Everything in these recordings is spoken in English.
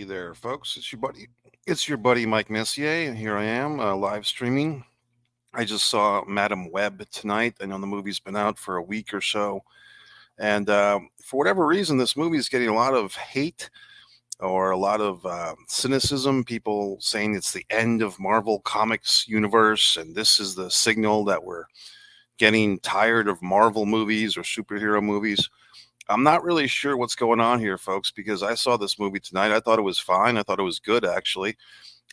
Hey there, folks. It's your buddy Mike Messier, and here I am live streaming. I just saw Madam Web tonight. I know the movie's been out for a week or so, and for whatever reason, this movie is getting a lot of hate or a lot of cynicism. People saying it's the end of Marvel Comics universe, and this is the signal that we're getting tired of Marvel movies or superhero movies. I'm not really sure what's going on here, folks, because I saw this movie tonight. I thought it was fine. I thought it was good, actually.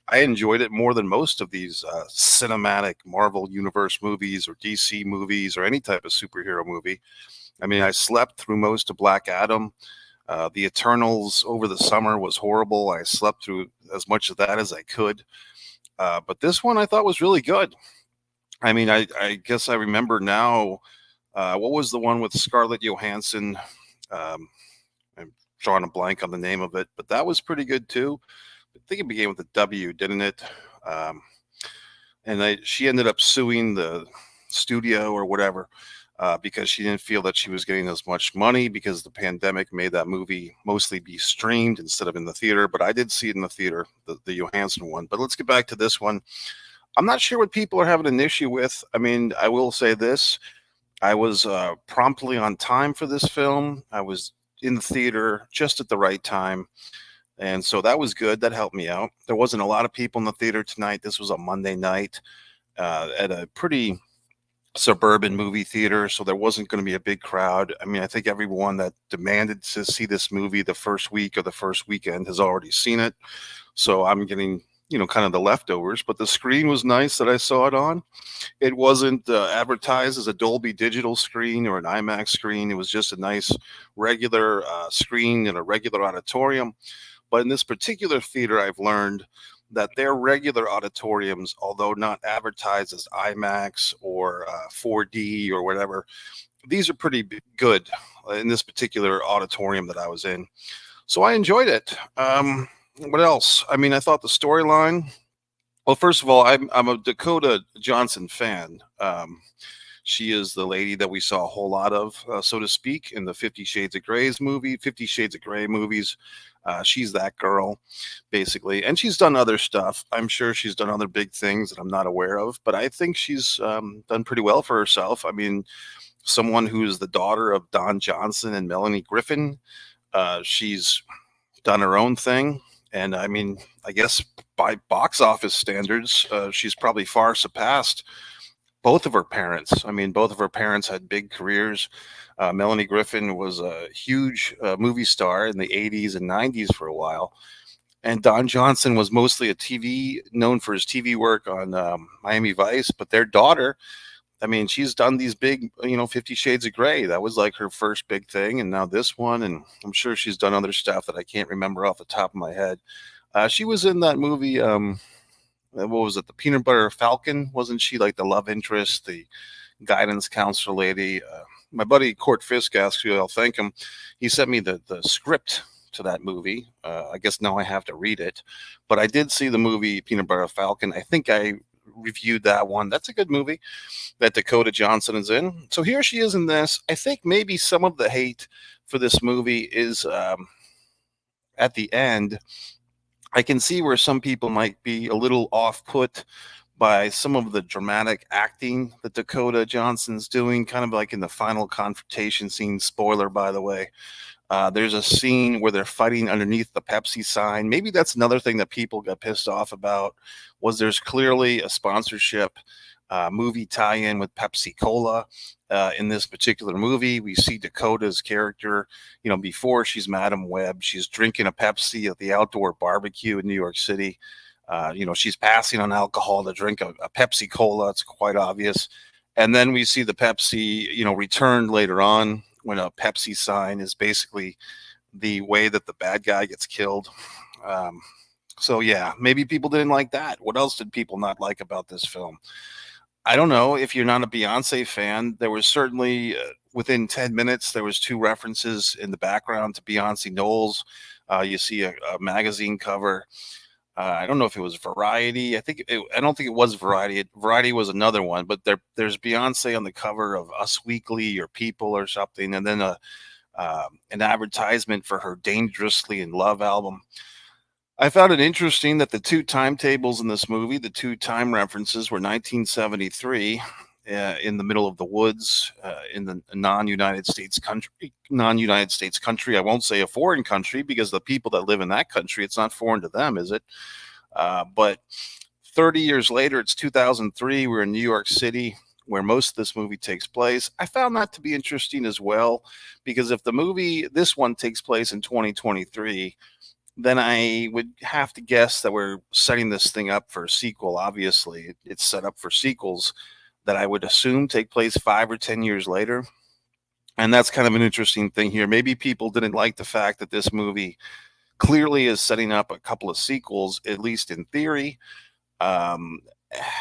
I enjoyed it more than most of these cinematic Marvel Universe movies or DC movies or any type of superhero movie. I mean, I slept through most of Black Adam. The Eternals over the summer was horrible. I slept through as much of that as I could. But this one I thought was really good. I mean, I guess I remember now. What was the one with Scarlett Johansson? Um, I'm drawing a blank on the name of it, but that was pretty good too. I think it began with a W, didn't it? Um, and she ended up suing the studio or whatever because she didn't feel that she was getting as much money because the pandemic made that movie mostly be streamed instead of in the theater. But I did see it in the theater, the Johansson one. But let's get back to this one. I'm not sure what people are having an issue with. I mean, I will say this. I was promptly on time for this film. I was in the theater just at the right time. And so that was good. That helped me out. There wasn't a lot of people in the theater tonight. This was a Monday night at a pretty suburban movie theater. So there wasn't going to be a big crowd. I mean, I think everyone that demanded to see this movie the first week or the first weekend has already seen it. So I'm getting, kind of the leftovers. But the screen was nice that I saw it on. It wasn't advertised as a Dolby Digital screen or an IMAX screen. It was just a nice regular screen in a regular auditorium. But in this particular theater, I've learned that their regular auditoriums, although not advertised as IMAX or 4D or whatever, these are pretty good in this particular auditorium that I was in. So I enjoyed it. What else? I mean, I thought the storyline. Well, first of all, I'm a Dakota Johnson fan. She is the lady that we saw a whole lot of, so to speak, in the Fifty Shades of Grey movies. She's that girl, basically, and she's done other stuff. I'm sure she's done other big things that I'm not aware of, but I think she's done pretty well for herself. I mean, someone who's the daughter of Don Johnson and Melanie Griffin, she's done her own thing. And I mean, I guess by box office standards, she's probably far surpassed both of her parents. I mean, both of her parents had big careers. Melanie Griffin was a huge movie star in the 80s and 90s for a while. And Don Johnson was mostly known for his TV work on Miami Vice. But their daughter, I mean, she's done these big, 50 Shades of Grey. That was like her first big thing. And now this one. And I'm sure she's done other stuff that I can't remember off the top of my head. She was in that movie. What was it? The Peanut Butter Falcon? Wasn't she like the love interest, the guidance counselor lady? My buddy Court Fisk asked you, I'll thank him. He sent me the script to that movie. I guess now I have to read it. But I did see the movie Peanut Butter Falcon. I think I reviewed that one. That's a good movie that Dakota Johnson is in. So here she is in this. I think maybe some of the hate for this movie is at the end. I can see where some people might be a little off put by some of the dramatic acting that Dakota Johnson's doing, kind of like in the final confrontation scene. Spoiler, by the way. There's a scene where they're fighting underneath the Pepsi sign. Maybe that's another thing that people got pissed off about. Was there's clearly a sponsorship movie tie-in with Pepsi Cola in this particular movie. We see Dakota's character, before she's Madam Web, she's drinking a Pepsi at the outdoor barbecue in New York City. She's passing on alcohol to drink a Pepsi Cola. It's quite obvious. And then we see the Pepsi, returned later on when a Pepsi sign is basically the way that the bad guy gets killed. So yeah, maybe people didn't like that. What else did people not like about this film? I don't know. If you're not a Beyonce fan, there was certainly within 10 minutes, there was two references in the background to Beyonce Knowles. You see a magazine cover. I don't know if it was Variety. I don't think it was Variety. Variety was another one, but there's Beyonce on the cover of Us Weekly or People or something, and then an advertisement for her Dangerously in Love album. I found it interesting that the two timetables in this movie, the two time references, were 1973 in the middle of the woods in the non-United States country. Non-United States country. I won't say a foreign country because the people that live in that country, it's not foreign to them, is it? But 30 years later, it's 2003. We're in New York City, where most of this movie takes place. I found that to be interesting as well, because if the movie, this one, takes place in 2023, then I would have to guess that we're setting this thing up for a sequel. Obviously, it's set up for sequels that I would assume take place 5 or 10 years later. And that's kind of an interesting thing here. Maybe people didn't like the fact that this movie clearly is setting up a couple of sequels, at least in theory. Um,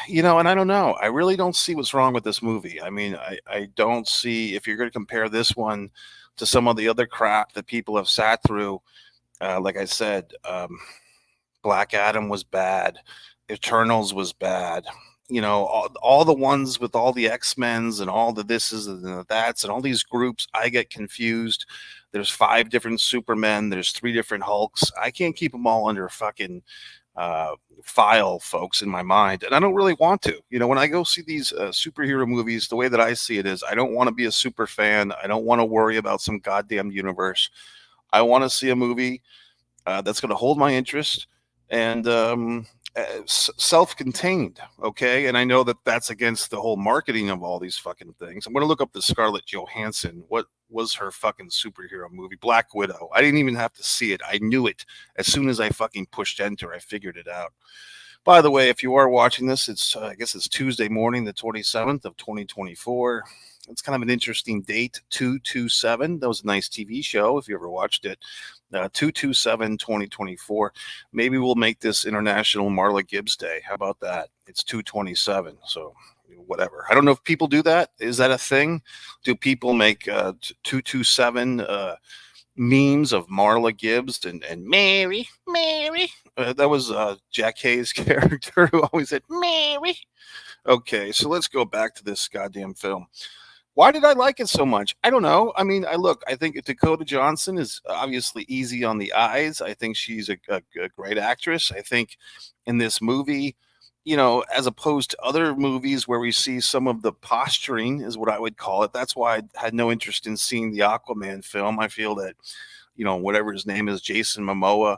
and I don't know. I really don't see what's wrong with this movie. I mean, I don't see, if you're going to compare this one to some of the other crap that people have sat through, like I said, Black Adam was bad. Eternals was bad. All the ones with all the X-Men's and all the thises and the that's and all these groups, I get confused. There's 5 different Supermen. There's 3 different Hulks. I can't keep them all under a fucking uh, file, folks, in my mind. And I don't really want to. When I go see these superhero movies, the way that I see it is I don't want to be a super fan. I don't want to worry about some goddamn universe. I want to see a movie that's going to hold my interest and self-contained. Okay, and I know that that's against the whole marketing of all these fucking things. I'm going to look up the Scarlett Johansson. What was her fucking superhero movie? Black Widow. I didn't even have to see it. I knew it as soon as I fucking pushed enter. I figured it out. By the way, if you are watching this, it's I guess it's Tuesday morning, the 27th of 2024. It's kind of an interesting date, 227. That was a nice TV show if you ever watched it. 227 2024. Maybe we'll make this International Marla Gibbs Day. How about that? It's 227. So whatever. I don't know if people do that. Is that a thing? Do people make 227 memes of Marla Gibbs and Mary? That was Jack Hayes' character who always said Mary. Okay, so let's go back to this goddamn film. Why did I like it so much? I don't know. I mean, I think Dakota Johnson is obviously easy on the eyes. I think she's a great actress. I think in this movie, as opposed to other movies where we see some of the posturing, is what I would call it. That's why I had no interest in seeing the Aquaman film. I feel that, whatever his name is, Jason Momoa,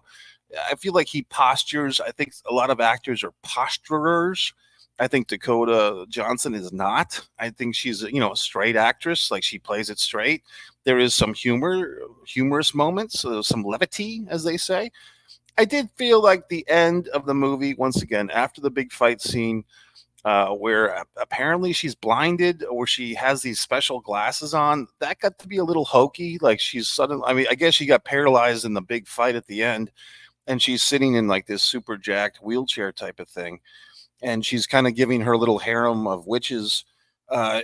I feel like he postures. I think a lot of actors are posturers. I think Dakota Johnson is not. I think she's a straight actress. Like, she plays it straight. There is some humorous moments, some levity, as they say. I did feel like the end of the movie, once again, after the big fight scene, where apparently she's blinded or she has these special glasses on, that got to be a little hokey. Like, she's suddenly, I mean, I guess she got paralyzed in the big fight at the end, and she's sitting in like this super jacked wheelchair type of thing, and she's kind of giving her little harem of witches uh,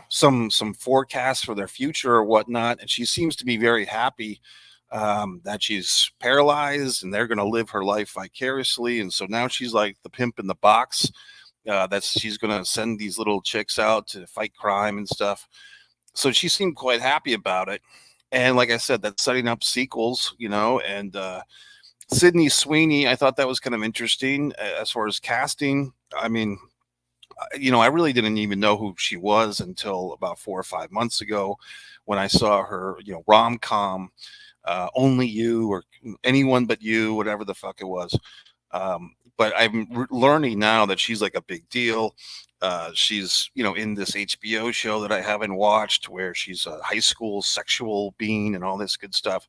some forecasts for their future or whatnot, and she seems to be very happy that she's paralyzed and they're going to live her life vicariously. And so now she's like the pimp in the box. She's going to send these little chicks out to fight crime and stuff. So she seemed quite happy about it. And like I said, that's setting up sequels, and Sydney Sweeney, I thought that was kind of interesting as far as casting. I mean, I really didn't even know who she was until about 4 or 5 months ago when I saw her, rom com, Only You or Anyone But You, whatever the fuck it was. But I'm learning now that she's like a big deal. She's, in this HBO show that I haven't watched where she's a high school sexual being and all this good stuff.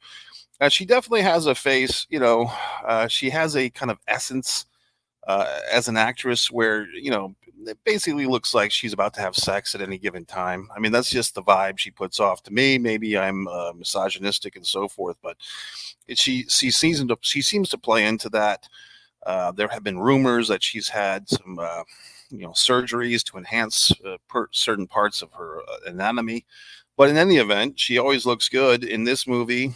She definitely has a face, she has a kind of essence as an actress where, it basically looks like she's about to have sex at any given time. I mean, that's just the vibe she puts off to me. Maybe I'm misogynistic and so forth, but she seems to play into that. There have been rumors that she's had some, surgeries to enhance certain parts of her anatomy. But in any event, she always looks good in this movie.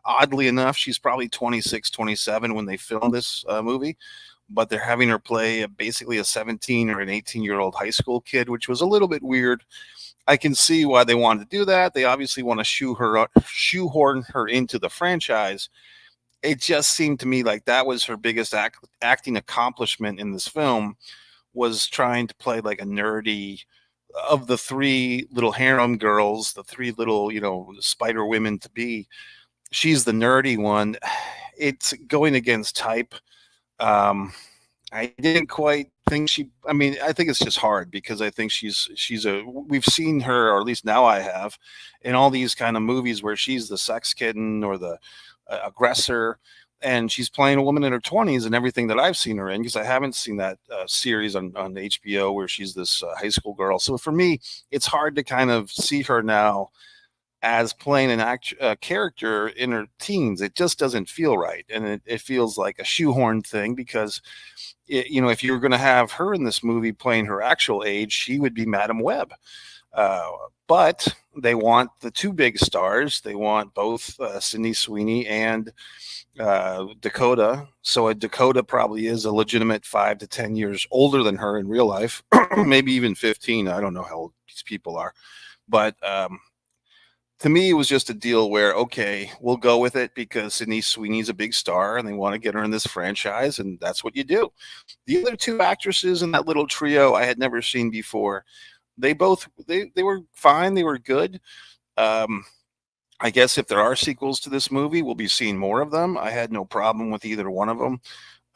Oddly enough, she's probably 26, 27 when they filmed this movie, but they're having her play basically a 17 or an 18-year-old high school kid, which was a little bit weird. I can see why they wanted to do that. They obviously want to shoehorn her into the franchise. it just seemed to me like that was her biggest acting accomplishment in this film, was trying to play like a nerdy, of the three little harem girls, the three little, spider women to be. She's the nerdy one. It's going against type. Um, I didn't quite think she. I mean, I think it's just hard because I think she's a. We've seen her, or at least now I have, in all these kind of movies where she's the sex kitten or the aggressor, and she's playing a woman in her 20s and everything that I've seen her in, because I haven't seen that series on HBO where she's this high school girl. So for me, it's hard to kind of see her now as playing an character in her teens. It just doesn't feel right, and it feels like a shoehorn thing because if you were going to have her in this movie playing her actual age, she would be Madam Web. Uh, but they want the two big stars. They want both Sydney Sweeney and Dakota. So a Dakota probably is a legitimate 5 to 10 years older than her in real life, maybe even 15. I don't know how old these people are, but to me, it was just a deal where, okay, we'll go with it because Sydney Sweeney's a big star and they want to get her in this franchise, and that's what you do. The other two actresses in that little trio I had never seen before. They were fine. They were good. Um, I guess if there are sequels to this movie, we'll be seeing more of them. I had no problem with either one of them.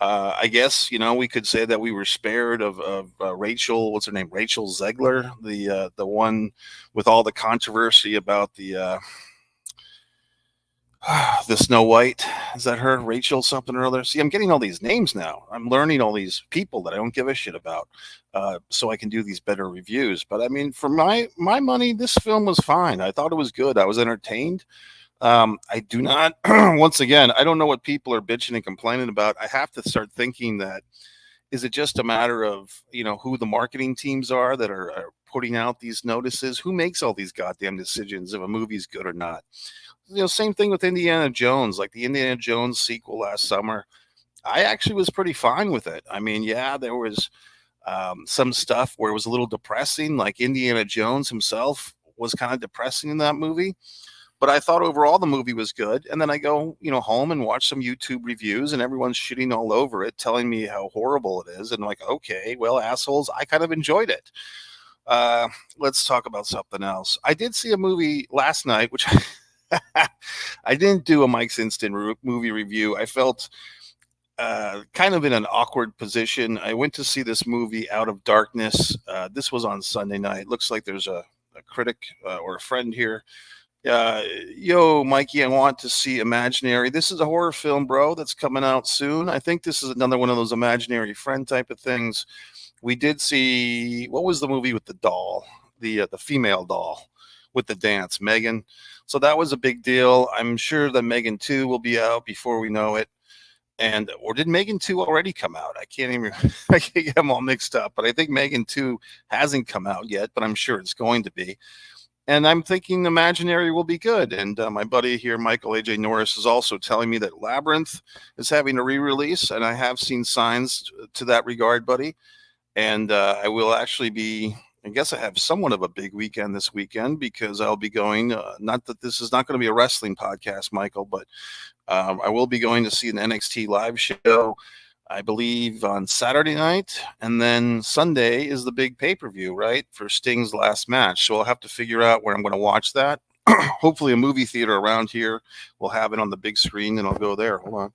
I guess we could say that we were spared of Rachel. What's her name? Rachel Zegler, the one with all the controversy about the Snow White. Is that her? Rachel something or other. See, I'm getting all these names now. I'm learning all these people that I don't give a shit about, so I can do these better reviews. But I mean, for my money, this film was fine. I thought it was good. I was entertained. I do not, once again, I don't know what people are bitching and complaining about. I have to start thinking that, is it just a matter of, who the marketing teams are that are putting out these notices? Who makes all these goddamn decisions if a movie's good or not? Same thing with Indiana Jones, like the Indiana Jones sequel last summer. I actually was pretty fine with it. I mean, yeah, there was some stuff where it was a little depressing, like Indiana Jones himself was kind of depressing in that movie. But I thought overall the movie was good. And then I go, home and watch some YouTube reviews, and everyone's shitting all over it, telling me how horrible it is. And I'm like, okay, well, assholes, I kind of enjoyed it. Uh, let's talk about something else. I did see a movie last night, which I didn't do a Mike's Instant movie review. I felt kind of in an awkward position. I went to see this movie, Out of Darkness. This was on Sunday night. Looks like there's a critic or a friend here. Yo, Mikey, I want to see Imaginary. This is a horror film, bro, that's coming out soon. I think this is another one of those imaginary friend type of things. We did see, what was the movie with the doll, the female doll with the dance, Megan. So that was a big deal. I'm sure that Megan 2 will be out before we know it. And or did Megan 2 already come out? I can't even I can't get them all mixed up, but I think Megan 2 hasn't come out yet, but I'm sure it's going to be. And I'm thinking Imaginary will be good. And my buddy here, Michael AJ Norris, is also telling me that Labyrinth is having a re-release, and I have seen signs to that regard, buddy. And I will actually be. I guess I have somewhat of a big weekend this weekend because I'll be going. Not that this is not going to be a wrestling podcast, Michael, but I will be going to see an NXT live show, I believe, on Saturday night, and then Sunday is the big pay-per-view, right, for Sting's last match. So I'll have to figure out where I'm going to watch that. Hopefully a movie theater around here will have it on the big screen, and I'll go there. Hold on.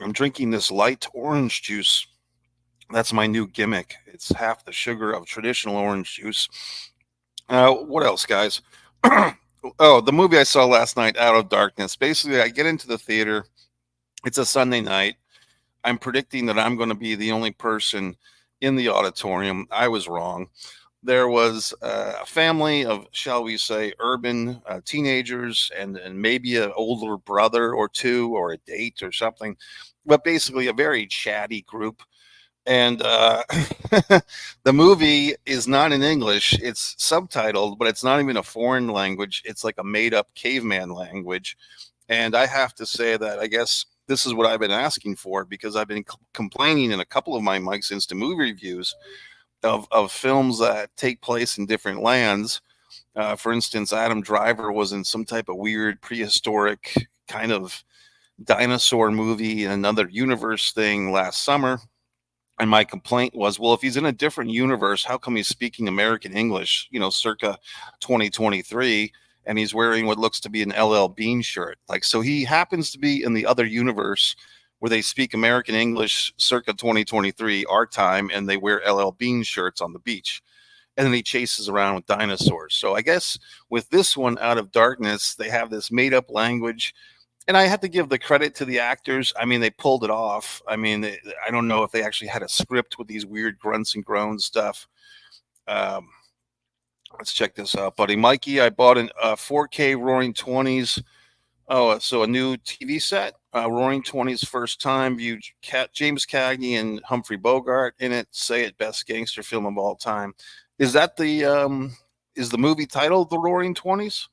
I'm drinking this light orange juice. That's my new gimmick. It's half the sugar of traditional orange juice. What else, guys? Oh, the movie I saw last night, Out of Darkness. Basically, I get into the theater. It's a Sunday night. I'm predicting that I'm going to be the only person in the auditorium. I was wrong. There was a family of, shall we say, urban teenagers and maybe an older brother or two or a date or something, but basically a very chatty group. And the movie is not in English. It's subtitled, but it's not even a foreign language. It's like a made-up caveman language. And I have to say that I guess this is what I've been asking for, because I've been complaining in a couple of my Mike's Instant movie reviews of films that take place in different lands. For instance, Adam Driver was in some type of weird prehistoric kind of dinosaur movie in another universe thing last summer. And my complaint was, well, if he's in a different universe, how come he's speaking American English, circa 2023, and he's wearing what looks to be an LL Bean shirt? Like, so he happens to be in the other universe where they speak American English circa 2023, our time, and they wear LL Bean shirts on the beach. And then he chases around with dinosaurs. So I guess with this one, Out of Darkness, they have this made up language, and I have to give the credit to the actors. I mean, they pulled it off. I mean, I don't know if they actually had a script with these weird grunts and groans stuff. Um, let's check this out, buddy. Mikey, I bought a 4K Roaring 20s. Oh, so a new TV set. Roaring 20s first time viewed James Cagney and Humphrey Bogart in it. Say it, best gangster film of all time. Is that is the movie titled The Roaring 20s?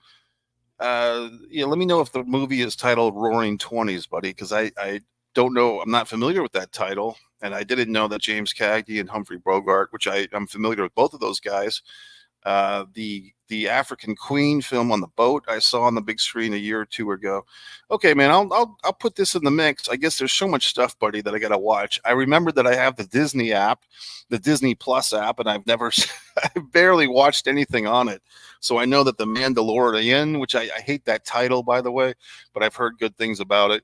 Yeah, let me know if the movie is titled Roaring 20s, buddy, because I don't know. I'm not familiar with that title, and I didn't know that James Cagney and Humphrey Bogart, which I'm familiar with both of those guys. The African Queen film on the boat I saw on the big screen a year or two ago. Okay, man, I'll put this in the mix. I guess there's so much stuff, buddy, that I gotta watch. I remember that I have the Disney app, the Disney Plus app, and I've barely watched anything on it. So I know that the Mandalorian, which I hate that title, by the way, but I've heard good things about it.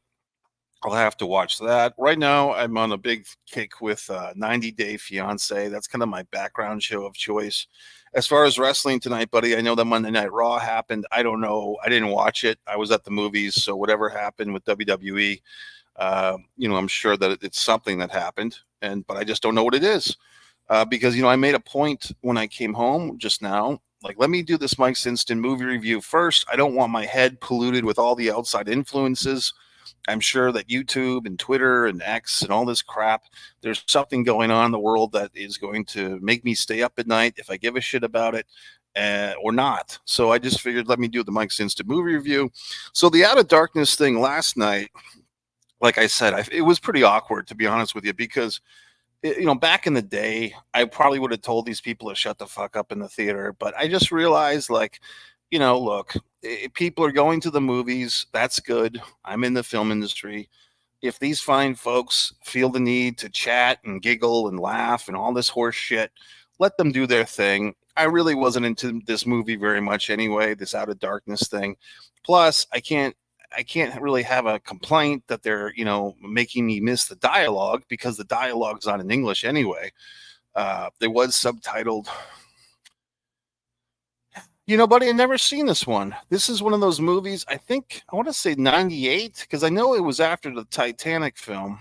I'll have to watch that. Right now, I'm on a big kick with 90 Day Fiance. That's kind of my background show of choice. As far as wrestling tonight, buddy, I know that Monday Night Raw happened. I don't know. I didn't watch it. I was at the movies. So whatever happened with WWE, I'm sure that it's something that happened, but I just don't know what it is. Because, I made a point when I came home just now, like, let me do this Mike's Instant movie review first. I don't want my head polluted with all the outside influences. I'm sure that YouTube and Twitter and X and all this crap, there's something going on in the world that is going to make me stay up at night if I give a shit about it or not. So I just figured, let me do the Mike's Instant movie review. So the Out of Darkness thing last night, like I said, it was pretty awkward, to be honest with you, because back in the day, I probably would have told these people to shut the fuck up in the theater. But I just realized, like, look, people are going to the movies. That's good. I'm in the film industry. If these fine folks feel the need to chat and giggle and laugh and all this horse shit, let them do their thing. I really wasn't into this movie very much anyway, this Out of Darkness thing. Plus, I can't really have a complaint that they're, making me miss the dialogue, because the dialogue's not in English anyway. There was subtitled. Buddy, I've never seen this one. This is one of those movies, I think, I want to say 98, because I know it was after the Titanic film.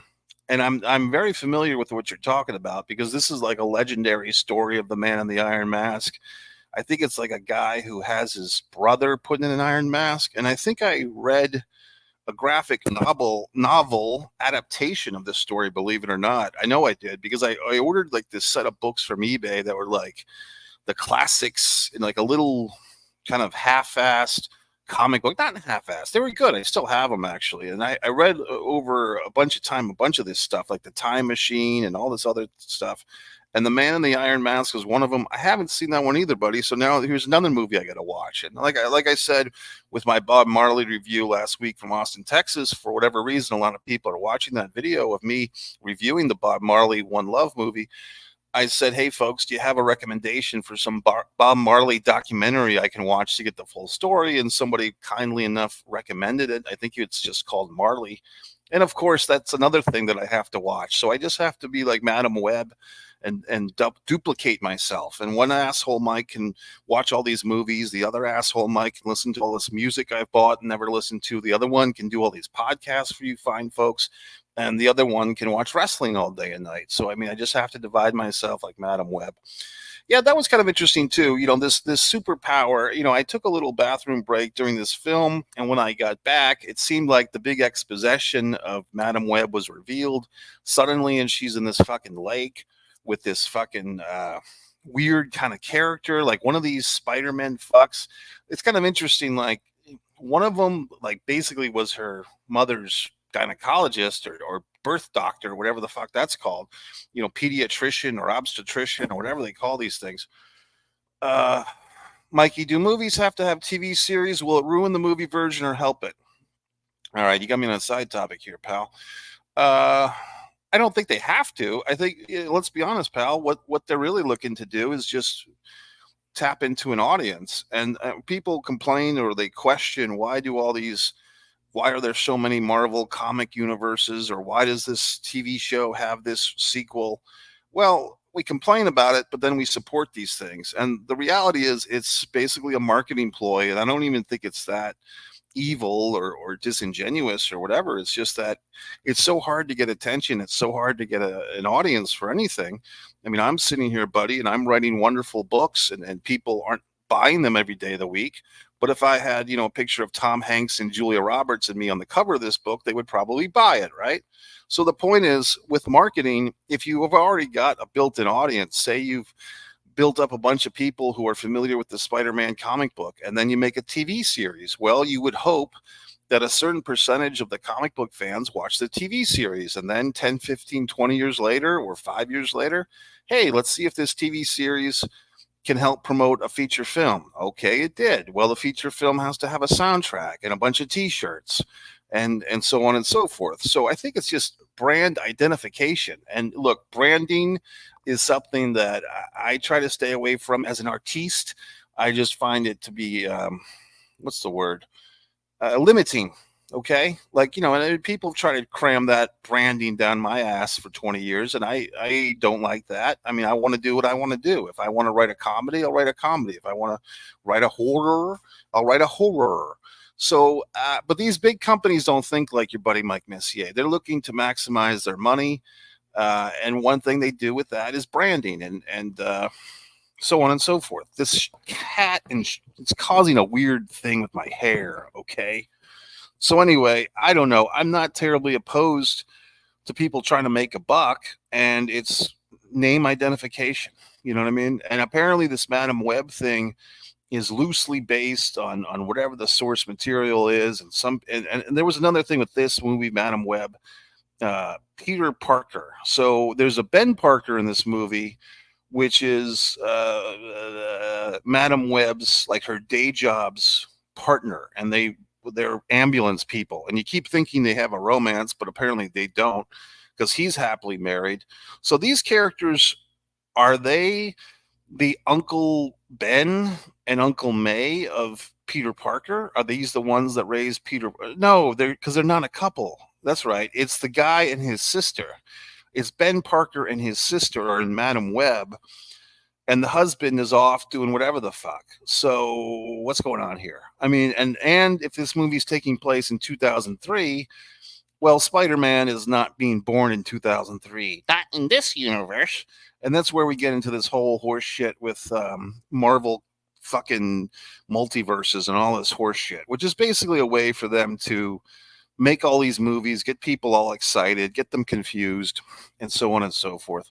And I'm very familiar with what you're talking about, because this is like a legendary story of the Man in the Iron Mask. I think it's like a guy who has his brother put in an iron mask. And I think I read a graphic novel adaptation of this story, believe it or not. I know I did, because I ordered like this set of books from eBay that were like the classics in like a little kind of half-assed comic book. Not half-assed. They were good. I still have them, actually. And I read over a bunch of this stuff, like the Time Machine and all this other stuff. And the Man in the Iron Mask was one of them. I haven't seen that one either, buddy. So now here's another movie I got to watch. And like I said with my Bob Marley review last week from Austin, Texas, for whatever reason, a lot of people are watching that video of me reviewing the Bob Marley One Love movie. I said, hey, folks, do you have a recommendation for some Bob Marley documentary I can watch to get the full story? And somebody kindly enough recommended it. I think it's just called Marley. And of course, that's another thing that I have to watch. So I just have to be like Madam Web and duplicate myself. And one asshole Mike can watch all these movies. The other asshole Mike can listen to all this music I've bought and never listened to. The other one can do all these podcasts for you fine folks. And the other one can watch wrestling all day and night. So, I mean, I just have to divide myself like Madam Web. Yeah, that was kind of interesting, too. This superpower, I took a little bathroom break during this film. And when I got back, it seemed like the big exposition of Madam Web was revealed suddenly. And she's in this fucking lake with this fucking weird kind of character, like one of these Spider-Man fucks. It's kind of interesting. Like, one of them, like, basically was her mother's gynecologist or birth doctor, whatever the fuck that's called, pediatrician or obstetrician or whatever they call these things. Mikey, do movies have to have TV series? Will it ruin the movie version or help it? All right, you got me on a side topic here, pal. Uh, I don't think they have to. I think, let's be honest, pal. What they're really looking to do is just tap into an audience. And people complain or they question, why are there so many Marvel comic universes, or why does this TV show have this sequel? Well, we complain about it, but then we support these things. And the reality is, it's basically a marketing ploy. And I don't even think it's that evil or disingenuous or whatever. It's just that it's so hard to get attention. It's so hard to get an audience for anything. I mean, I'm sitting here, buddy, and I'm writing wonderful books, and people aren't buying them every day of the week. But if I had, a picture of Tom Hanks and Julia Roberts and me on the cover of this book, they would probably buy it, right? So the point is, with marketing, if you have already got a built-in audience, say you've built up a bunch of people who are familiar with the Spider-Man comic book, and then you make a TV series. Well, you would hope that a certain percentage of the comic book fans watch the TV series, and then 10, 15, 20 years later or 5 years later, hey, let's see if this TV series can help promote a feature film. Okay, it did. Well, the feature film has to have a soundtrack and a bunch of t-shirts and so on and so forth. So I think it's just brand identification. And look, branding is something that I try to stay away from as an artiste. I just find it to be what's the word? Limiting. Okay, like, and people try to cram that branding down my ass for 20 years, and I don't like that. I mean, I want to do what I want to do. If I want to write a comedy, I'll write a comedy. If I want to write a horror, I'll write a horror. So, but these big companies don't think like your buddy Mike Messier. They're looking to maximize their money, and one thing they do with that is branding, and so on and so forth. This cat and it's causing a weird thing with my hair. Okay. So anyway, I don't know. I'm not terribly opposed to people trying to make a buck, and it's name identification. You know what I mean? And apparently, this Madam Web thing is loosely based on whatever the source material is, and there was another thing with this movie, Madam Web. Peter Parker. So there's a Ben Parker in this movie, which is Madam Web's, like, her day job's partner, and they're ambulance people, and you keep thinking they have a romance, but apparently they don't, because he's happily married. So these characters, are they the Uncle Ben and Uncle May of Peter Parker? Are these the ones that raised Peter? No, they're not a couple. That's right. It's the guy and his sister. It's Ben Parker and his sister are in Madam Web, and the husband is off doing whatever the fuck. So what's going on here? I mean, and if this movie's taking place in 2003, well, Spider-Man is not being born in 2003. Not in this universe. And that's where we get into this whole horse shit with Marvel fucking multiverses and all this horse shit, which is basically a way for them to make all these movies, get people all excited, get them confused, and so on and so forth.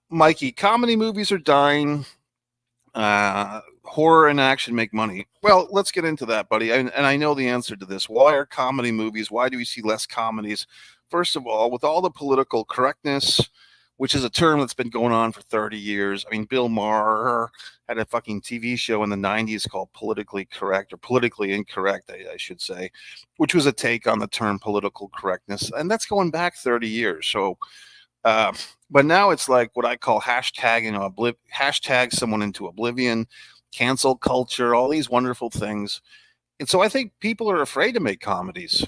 Mikey, comedy movies are dying. Horror and action make money. Well, let's get into that, buddy. And I know the answer to this. Why are comedy movies? Why do we see less comedies? First of all, with all the political correctness, which is a term that's been going on for 30 years. I mean, Bill Maher had a fucking TV show in the 90s called Politically Correct, or Politically Incorrect, I should say, which was a take on the term political correctness. And that's going back 30 years. So, but now it's like what I call hashtag someone into oblivion, cancel culture, all these wonderful things. And so I think people are afraid to make comedies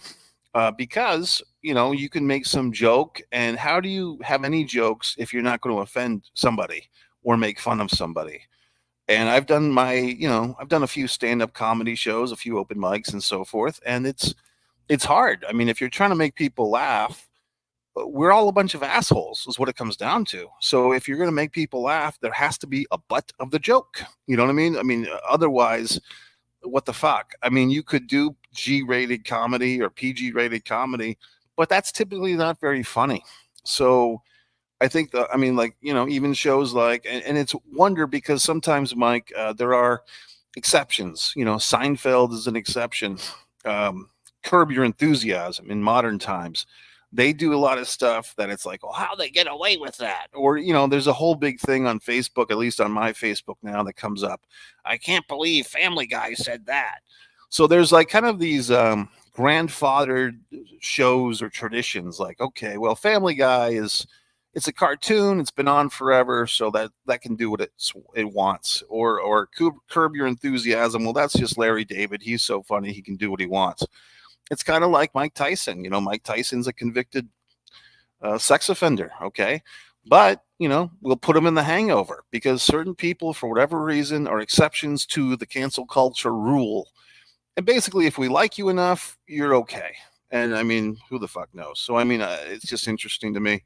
because, you can make some joke. And how do you have any jokes if you're not going to offend somebody or make fun of somebody? And I've done I've done a few stand-up comedy shows, a few open mics and so forth. And it's hard. I mean, if you're trying to make people laugh, we're all a bunch of assholes is what it comes down to. So if you're going to make people laugh, there has to be a butt of the joke. You know what I mean? I mean, otherwise, what the fuck? I mean, you could do G-rated comedy or PG-rated comedy, but that's typically not very funny. So I think even shows like, and it's wonder because sometimes, Mike, there are exceptions. Seinfeld is an exception. Curb Your Enthusiasm in modern times. They do a lot of stuff that it's like, well, how they get away with that? Or, there's a whole big thing on Facebook, at least on my Facebook now, that comes up. I can't believe Family Guy said that. So there's like kind of these grandfathered shows or traditions. Like, okay, well, Family Guy it's a cartoon. It's been on forever, so that can do what it wants. Or Curb Your Enthusiasm. Well, that's just Larry David. He's so funny. He can do what he wants. It's kind of like Mike Tyson. Mike Tyson's a convicted sex offender. Okay. But, we'll put him in the Hangover because certain people, for whatever reason, are exceptions to the cancel culture rule. And basically, if we like you enough, you're okay. And I mean, who the fuck knows? So, I mean, it's just interesting to me.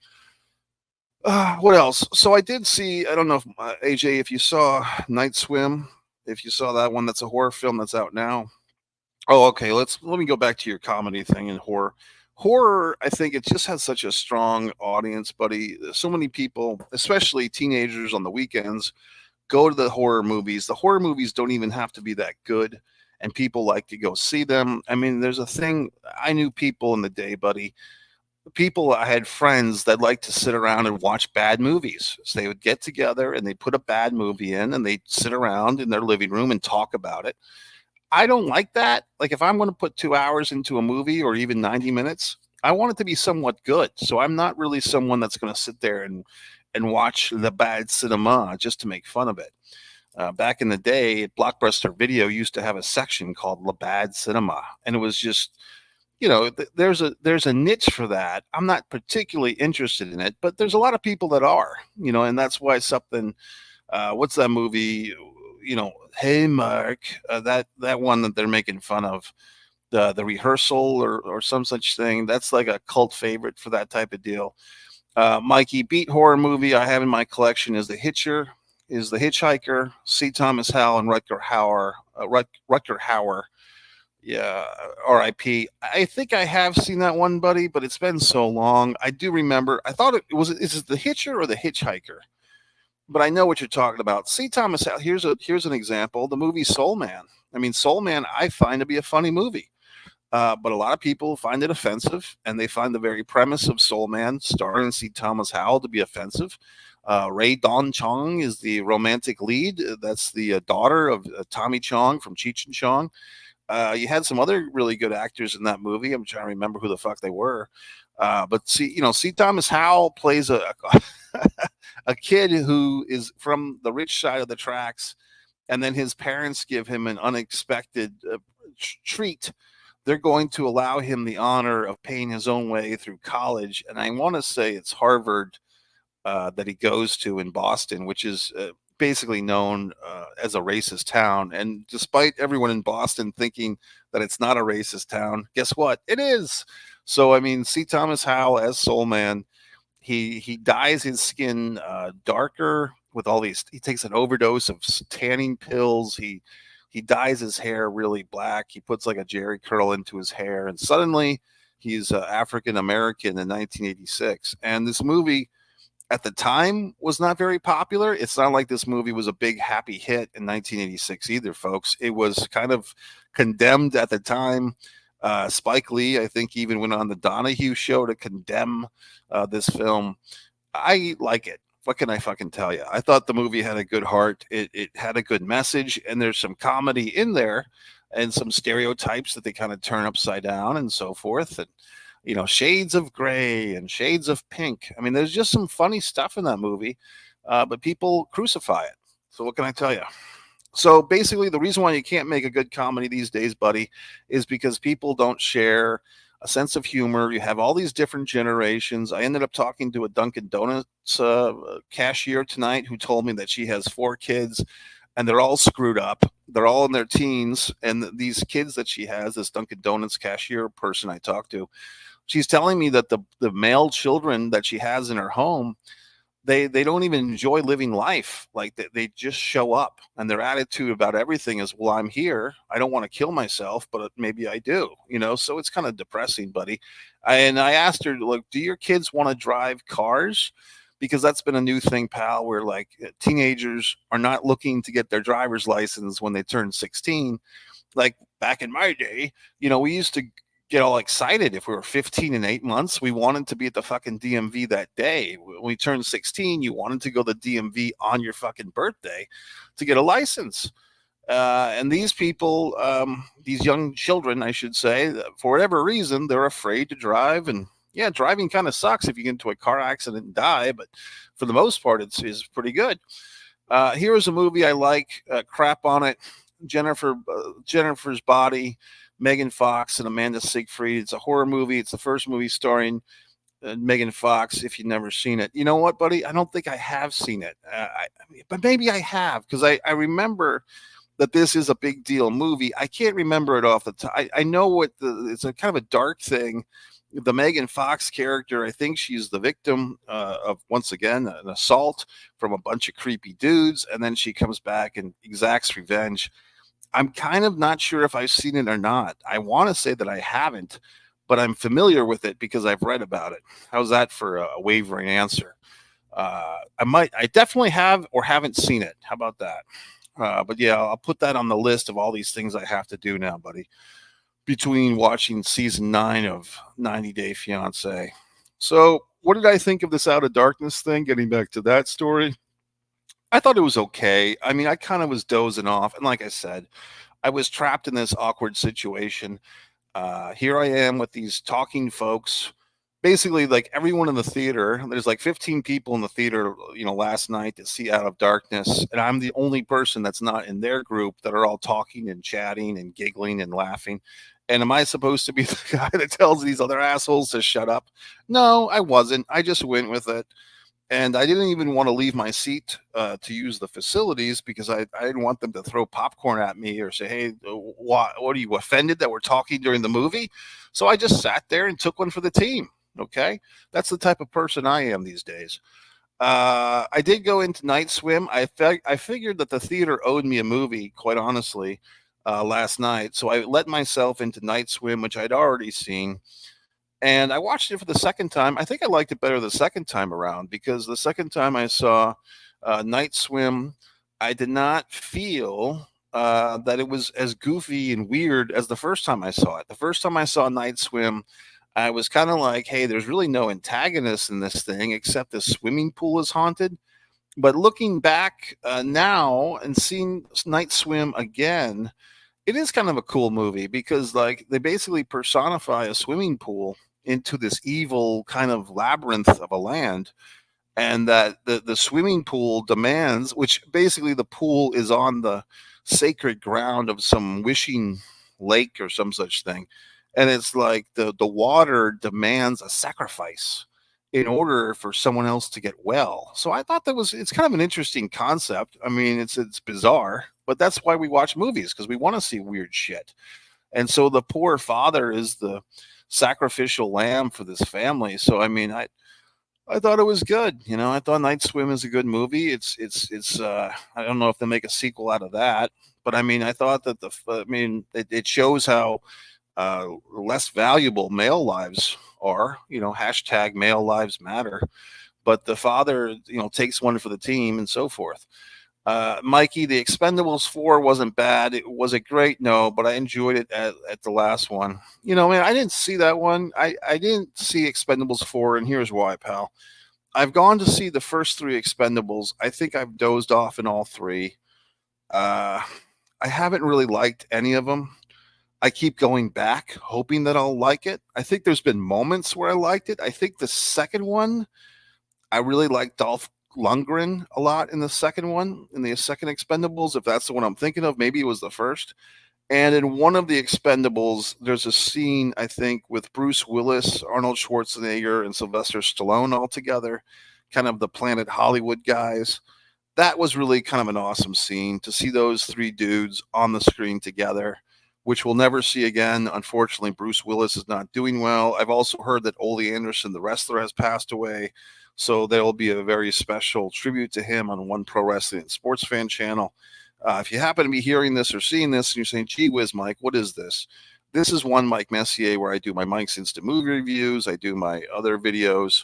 What else? So I did see, I don't know if AJ, if you saw Night Swim, if you saw that one, that's a horror film that's out now. Oh, okay. Let me go back to your comedy thing and horror. Horror, I think it just has such a strong audience, buddy. So many people, especially teenagers on the weekends, go to the horror movies. The horror movies don't even have to be that good, and people like to go see them. I mean, there's a thing. I knew people in the day, buddy. People, I had friends that like to sit around and watch bad movies. So they would get together and they put a bad movie in and they'd sit around in their living room and talk about it. I don't like that. Like, if I'm going to put 2 hours into a movie or even 90 minutes, I want it to be somewhat good. So I'm not really someone that's going to sit there and watch the bad cinema just to make fun of it. Back in the day, Blockbuster Video used to have a section called La Bad Cinema, and it was just, there's a niche for that. I'm not particularly interested in it, but there's a lot of people that are, and that's why something. What's that movie? Hey Mark, that one that they're making fun of, the rehearsal or some such thing. That's like a cult favorite for that type of deal. Mikey, beat horror movie I have in my collection is The Hitchhiker, C. Thomas Howell, and Rutger Hauer. Rutger Hauer. Yeah, R.I.P. I think I have seen that one, buddy, but it's been so long. I do remember. I thought it was. Is it The Hitcher or The Hitchhiker? But I know what you're talking about. C. Thomas Howell. Here's an example. The movie Soul Man. I mean, Soul Man, I find to be a funny movie. But a lot of people find it offensive, and they find the very premise of Soul Man, starring C. Thomas Howell, to be offensive. Ray Dawn Chong is the romantic lead. That's the daughter of Tommy Chong from Cheech and Chong. You had some other really good actors in that movie. I'm trying to remember who the fuck they were. But C. Thomas Howell plays a kid who is from the rich side of the tracks, and then his parents give him an unexpected treat. They're going to allow him the honor of paying his own way through college, and I want to say it's Harvard that he goes to in Boston, which is basically known as a racist town. And despite everyone in Boston thinking that it's not a racist town, guess what? It is. So, I mean, C. Thomas Howell as Soul Man, he dyes his skin darker with all these. He takes an overdose of tanning pills. He dyes his hair really black. He puts like a Jerry curl into his hair, and suddenly he's African American in 1986. And this movie at the time was not very popular. It's not like this movie was a big happy hit in 1986 either, folks. It was kind of condemned at the time. Spike Lee, I think, even went on the Donahue show to condemn this film. I like it. What can I fucking tell you? I thought the movie had a good heart. It had a good message, and there's some comedy in there and some stereotypes that they kind of turn upside down and so forth. And shades of gray and shades of pink. I mean, there's just some funny stuff in that movie, but people crucify it. So what can I tell you? So basically, the reason why you can't make a good comedy these days, buddy, is because people don't share a sense of humor. You have all these different generations. I ended up talking to a Dunkin' Donuts cashier tonight who told me that she has 4 kids and they're all screwed up. They're all in their teens. And these kids that she has, this Dunkin' Donuts cashier person I talked to, she's telling me that the male children that she has in her home, they don't even enjoy living life. Like they just show up, and their attitude about everything is, well, I'm here. I don't want to kill myself, but maybe I do, so it's kind of depressing, buddy. And I asked her, look, do your kids want to drive cars? Because that's been a new thing, pal, where like teenagers are not looking to get their driver's license when they turn 16. Like back in my day, we used to get all excited if we were 15 and 8 months. We wanted to be at the fucking DMV that day. When we turned 16, you wanted to go to the DMV on your fucking birthday to get a license. And these people, these young children, I should say, for whatever reason, they're afraid to drive. And yeah, driving kind of sucks if you get into a car accident and die, but for the most part, it's pretty good. Here is a movie I like. Crap on it. Jennifer's Body, Megan Fox and Amanda Seyfried. It's a horror movie. It's the first movie starring Megan Fox. If you've never seen it, you know what, buddy? I don't think I have seen it, but maybe I have because I remember that this is a big deal movie. I can't remember it off the top. I know it's a kind of a dark thing. The Megan Fox character, I think she's the victim of, once again, an assault from a bunch of creepy dudes, and then she comes back and exacts revenge. I'm kind of not sure if I've seen it or not. I want to say that I haven't, but I'm familiar with it because I've read about it. How's that for a wavering answer? I definitely have or haven't seen it. How about that? But yeah, I'll put that on the list of all these things I have to do now, buddy, between watching season 9 of 90 Day Fiance. So, what did I think of this Out of Darkness thing? Getting back to that story, I thought it was okay. I mean, I kind of was dozing off. And like I said, I was trapped in this awkward situation. Here I am with these talking folks. Basically, like everyone in the theater, there's like 15 people in the theater, last night to see Out of Darkness. And I'm the only person that's not in their group that are all talking and chatting and giggling and laughing. And am I supposed to be the guy that tells these other assholes to shut up? No, I wasn't. I just went with it. And I didn't even want to leave my seat to use the facilities because I didn't want them to throw popcorn at me or say, hey, what are you offended that we're talking during the movie? So I just sat there and took one for the team. Okay. That's the type of person I am these days. I did go into Night Swim. I figured that the theater owed me a movie, quite honestly, last night. So I let myself into Night Swim, which I'd already seen. And I watched it for the second time. I think I liked it better the second time around because the second time I saw Night Swim, I did not feel that it was as goofy and weird as the first time I saw it. The first time I saw Night Swim, I was kind of like, hey, there's really no antagonist in this thing except the swimming pool is haunted. But looking back now and seeing Night Swim again, it is kind of a cool movie because like they basically personify a swimming pool into this evil kind of labyrinth of a land, and that the swimming pool demands, which basically the pool is on the sacred ground of some wishing lake or some such thing, and it's like the water demands a sacrifice in order for someone else to get well. So I thought it's kind of an interesting concept. I mean, it's bizarre, but that's why we watch movies, because we want to see weird shit. And so the poor father is the sacrificial lamb for this family. So I mean, I thought it was good. I thought Night Swim is a good movie. It's I don't know if they make a sequel out of that, but I mean, I thought that it shows how less valuable male lives are. Hashtag male lives matter. But the father, takes one for the team and so forth. Mikey, the Expendables 4 wasn't bad. Was it great? No, but I enjoyed it at the last one. Man, I didn't see that one. I didn't see Expendables 4, and here's why, pal. I've gone to see the first 3 Expendables. I think I've dozed off in all 3. Uh, I haven't really liked any of them. I keep going back, hoping that I'll like it. I think there's been moments where I liked it. I think the second one, I really liked Dolph Lundgren a lot in the second one, in the second Expendables, if that's the one I'm thinking of. Maybe it was the first. And in one of the Expendables, there's a scene, I think, with Bruce Willis, Arnold Schwarzenegger, and Sylvester Stallone all together, kind of the Planet Hollywood guys. That was really kind of an awesome scene to see those 3 dudes on the screen together, which we'll never see again. Unfortunately, Bruce Willis is not doing well. I've also heard that Ole Anderson, the wrestler, has passed away. So there will be a very special tribute to him on One Pro Wrestling and Sports Fan channel. If you happen to be hearing this or seeing this and you're saying, gee whiz, Mike, what is this? This is One Mike Messier, where I do my Mike's Instant Movie reviews. I do my other videos,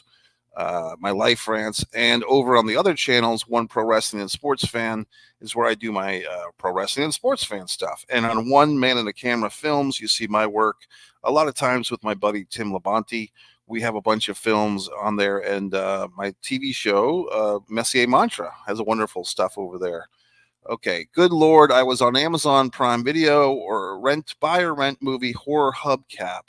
my life rants. And over on the other channels, One Pro Wrestling and Sports Fan is where I do my pro wrestling and sports fan stuff. And on One Man and a Camera Films, you see my work a lot of times with my buddy Tim Labonte. We have a bunch of films on there, and my TV show, Messier Mantra, has a wonderful stuff over there. Okay, good lord, I was on Amazon Prime Video or buy or rent movie Horror Hubcap.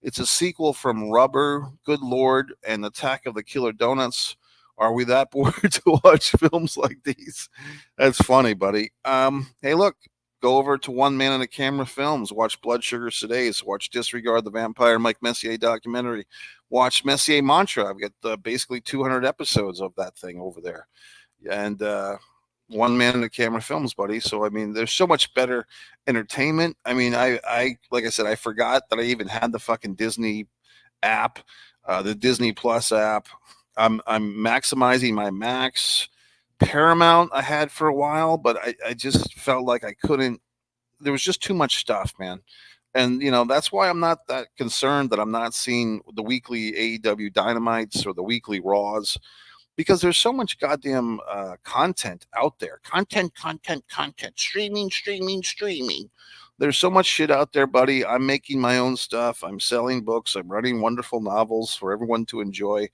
It's a sequel from Rubber, Good Lord, and Attack of the Killer Donuts. Are we that bored to watch films like these? That's funny, buddy. Hey, look, go over to One Man and a Camera Films. Watch Blood Sugar Sedase. Watch Disregard the Vampire Mike Messier documentary. Watch Messier Mantra. I've got basically 200 episodes of that thing over there. And One Man and a Camera Films, buddy. So I mean, there's so much better entertainment. I mean, I like I said, I forgot that I even had the fucking Disney app, the Disney Plus app. I'm maximizing my Max. Paramount I had for a while, but I just felt like I couldn't. There was just too much stuff, man. And that's why I'm not that concerned that I'm not seeing the weekly AEW Dynamites or the weekly Raws, because there's so much goddamn content out there. Content. Streaming. There's so much shit out there, buddy. I'm making my own stuff. I'm selling books. I'm writing wonderful novels for everyone to enjoy.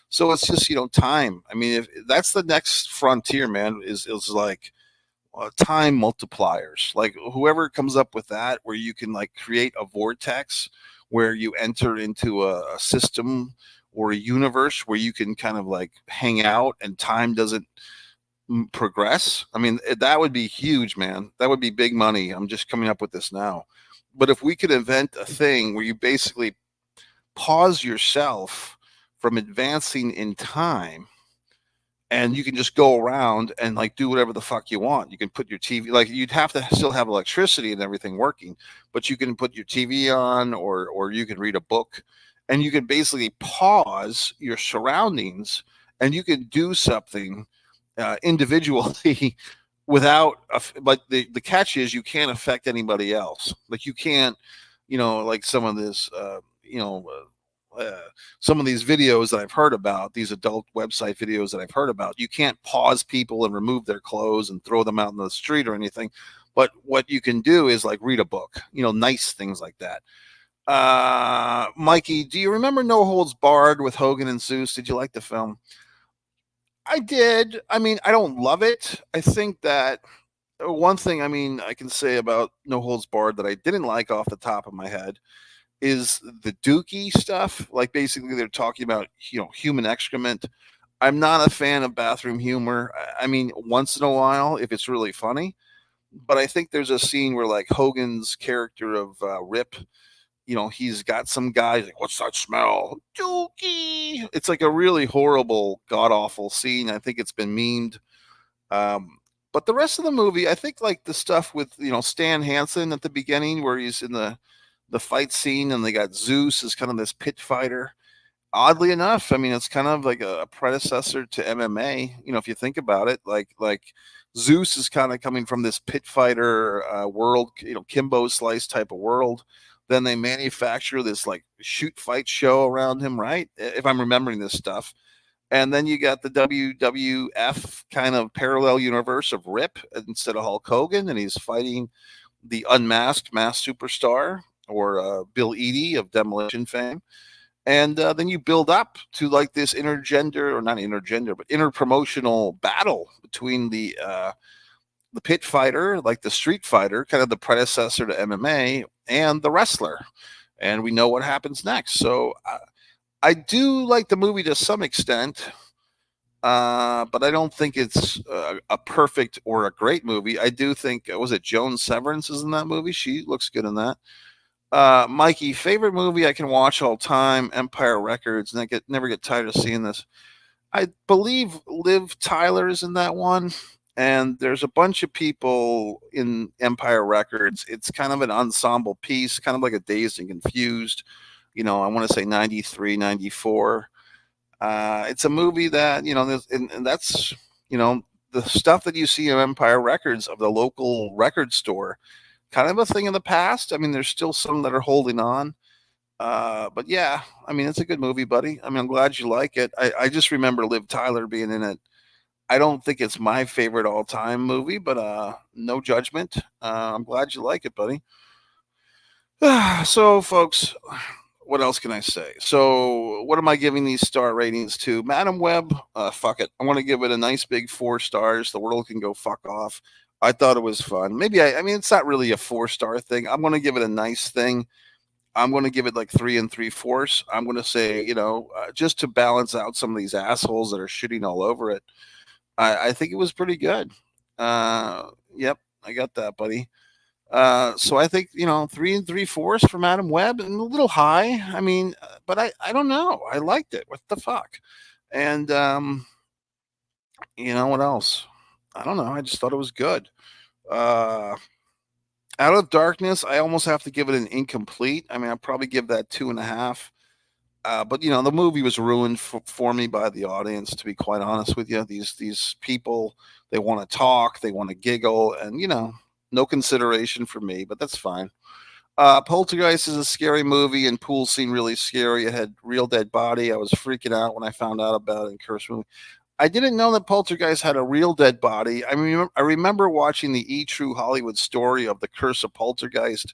So it's just time. I mean, if that's the next frontier, man, is like time multipliers. Like whoever comes up with that, where you can like create a vortex where you enter into a system or a universe where you can kind of like hang out and time doesn't progress. I mean, that would be huge, man. That would be big money. I'm just coming up with this now. But if we could invent a thing where you basically pause yourself from advancing in time, and you can just go around and like do whatever the fuck you want. You can put your TV, like you'd have to still have electricity and everything working, but you can put your TV on, or you can read a book, and you can basically pause your surroundings, and you can do something individually without. But the catch is you can't affect anybody else. Like you can't, like some of this, some of these videos that I've heard about, these adult website videos that I've heard about, you can't pause people and remove their clothes and throw them out in the street or anything. But what you can do is like read a book, nice things like that. Mikey, do you remember No Holds Barred with Hogan and Zeus? Did you like the film? I did. I mean, I don't love it. I think that one thing, I mean, I can say about No Holds Barred that I didn't like off the top of my head is the Dookie stuff. Like basically they're talking about, human excrement. I'm not a fan of bathroom humor. I mean, once in a while if it's really funny, but I think there's a scene where like Hogan's character of Rip, he's got some guy like, what's that smell? Dookie. It's like a really horrible, god awful scene. I think it's been memed. Um, but the rest of the movie, I think like the stuff with Stan Hansen at the beginning, where he's in the fight scene, and they got Zeus as kind of this pit fighter. Oddly enough, I mean, it's kind of like a predecessor to MMA. If you think about it, like Zeus is kind of coming from this pit fighter world, Kimbo Slice type of world. Then they manufacture this like shoot fight show around him, right? If I'm remembering this stuff. And then you got the WWF kind of parallel universe of Rip instead of Hulk Hogan, and he's fighting the unmasked masked superstar, or Bill Eadie of Demolition fame. And then you build up to like this intergender, or not intergender, but interpromotional battle between the pit fighter, like the street fighter, kind of the predecessor to MMA, and the wrestler. And we know what happens next. So I do like the movie to some extent, but I don't think it's a perfect or a great movie. I do think, was it Joan Severance is in that movie? She looks good in that. Mikey, favorite movie I can watch all time, Empire Records, and I never get tired of seeing this. I believe Liv Tyler is in that one, and there's a bunch of people in Empire Records. It's kind of an ensemble piece, kind of like a Dazed and Confused. I want to say 93, 94. It's a movie that, and that's, the stuff that you see in Empire Records of the local record store, kind of a thing in the past. I mean, there's still some that are holding on. But yeah, I mean, it's a good movie, buddy. I mean, I'm glad you like it. I just remember Liv Tyler being in it. I don't think it's my favorite all time movie, but no judgment. I'm glad you like it, buddy. So, folks, what else can I say? So, what am I giving these star ratings to? Madam Web, fuck it. I want to give it a nice big 4 stars. The world can go fuck off. I thought it was fun. Maybe I mean, it's not really a 4-star thing. I'm going to give it a nice thing. I'm going to give it like 3 3/4. I'm going to say, just to balance out some of these assholes that are shitting all over it. I think it was pretty good. Yep, I got that, buddy. So I think 3 3/4 from Adam Webb, and a little high. I mean, but I don't know. I liked it. What the fuck? And what else? I don't know. I just thought it was good. Uh, Out of Darkness, I almost have to give it an incomplete. I mean, I'd probably give that 2.5. But the movie was ruined for me by the audience. To be quite honest with you, these people, they want to talk, they want to giggle, and no consideration for me. But that's fine. Poltergeist is a scary movie, and Pool seemed really scary. It had real dead body. I was freaking out when I found out about it in Curse movie. I didn't know that Poltergeist had a real dead body. I remember watching the True Hollywood Story of the Curse of Poltergeist.